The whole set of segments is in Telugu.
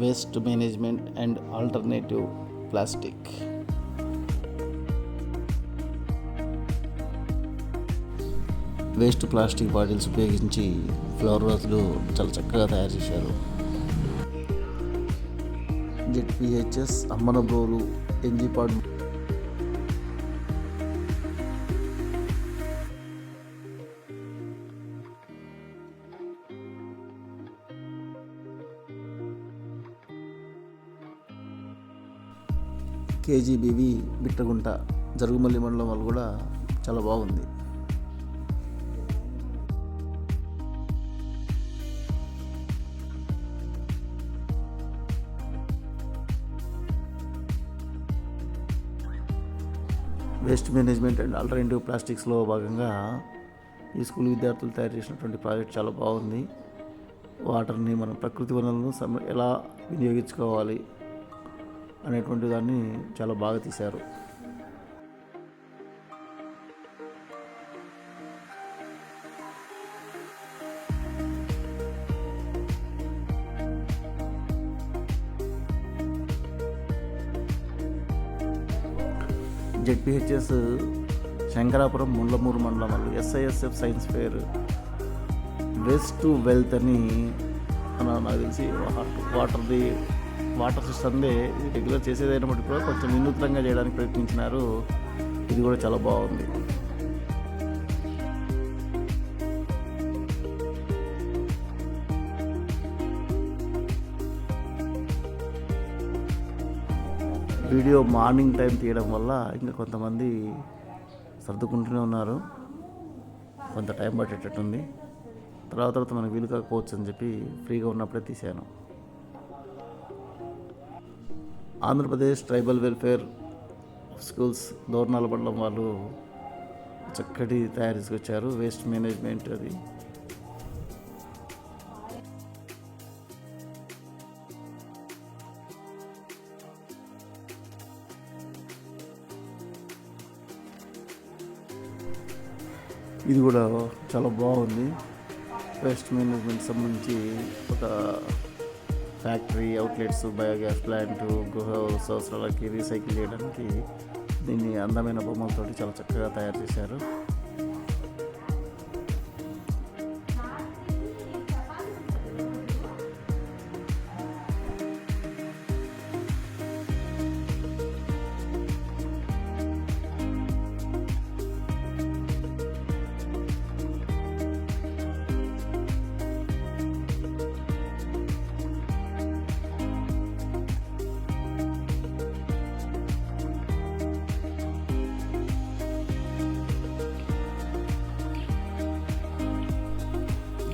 Waste management and alternative plastic. Waste plastic bottles ఉపయోగించి ఫ్లవర్ వాజ్లు చాలా చక్కగా తయారు చేశారు. జెడ్పిహెచ్ఎస్ అమ్మనబ్రోలు ఎన్జిపాడ్ కేజీబీవి బిట్టగుంట జరుగుమల్లి మండలం వాళ్ళు కూడా చాలా బాగుంది. వేస్ట్ మేనేజ్మెంట్ అండ్ ఆల్టర్నేటివ్ ప్లాస్టిక్స్లో భాగంగా ఈ స్కూల్ విద్యార్థులు తయారు చేసినటువంటి ప్రాజెక్ట్ చాలా బాగుంది. వాటర్ని మనం ప్రకృతి వనరులను ఎలా వినియోగించుకోవాలి అనేటువంటి దాన్ని చాలా బాగా తీశారు. జెడ్పిహెచ్ఎస్ శంకరాపురం ముండ్లమూరు మండలం SISF science fair waste to wealth అని నాకు తెలిసి వాటర్ సిస్టమ్దే రెగ్యులర్ చేసేదైనప్పటికీ కూడా కొంచెం వినూత్నంగా చేయడానికి ప్రయత్నించినారు. ఇది కూడా చాలా బాగుంది. వీడియో మార్నింగ్ టైం తీయడం వల్ల ఇంకా కొంతమంది సర్దుకుంటూనే ఉన్నారు. కొంత టైం పట్టేటట్టుంది. తర్వాత మనకు వీలు కాకపోవచ్చు అని చెప్పి ఫ్రీగా ఉన్నప్పుడే తీశాను. Andhra Pradesh tribal welfare schools Dornala మండలం వాళ్ళు చక్కటి తయారు చేసుకొచ్చారు. వేస్ట్ మేనేజ్మెంట్ అది ఇది కూడా చాలా బాగుంది. వేస్ట్ మేనేజ్మెంట్ సంబంధించి ఒక ఫ్యాక్టరీ అవుట్లెట్స్, బయోగ్యాస్ ప్లాంట్, గృహ అవసరాలకి రీసైకిల్ చేయడానికి దీన్ని అందమైన బొమ్మలతో చాలా చక్కగా తయారు చేశారు.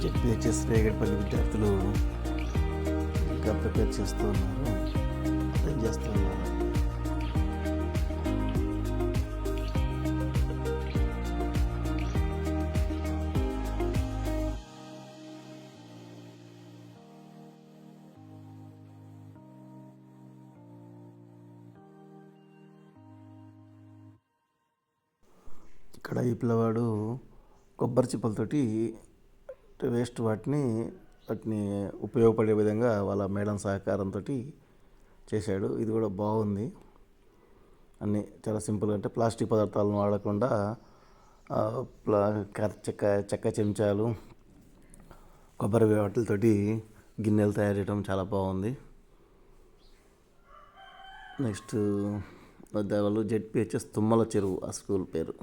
జెడ్పిహెచ్ఎస్ రేగడపల్లి విద్యార్థులు ఇంకా ప్రిపేర్ చేస్తూ ఉన్నారు, అర్థం చేస్తూ ఉన్నారు. ఇక్కడ ఈ పిల్లవాడు కొబ్బరి చిప్పలతోటి వేస్ట్ వాటిని ఉపయోగపడే విధంగా వాళ్ళ మేడం సహకారంతో చేశాడు. ఇది కూడా బాగుంది. అన్నీ చాలా సింపుల్గా, అంటే ప్లాస్టిక్ పదార్థాలను వాడకుండా చెక్క చెంచాలు, కొబ్బరి వాటితోటి గిన్నెలు తయారు చేయడం చాలా బాగుంది. నెక్స్ట్ వాళ్ళు జెడ్పిహెచ్ఎస్ తుమ్మల చెరువు ఆ స్కూల్ పేరు.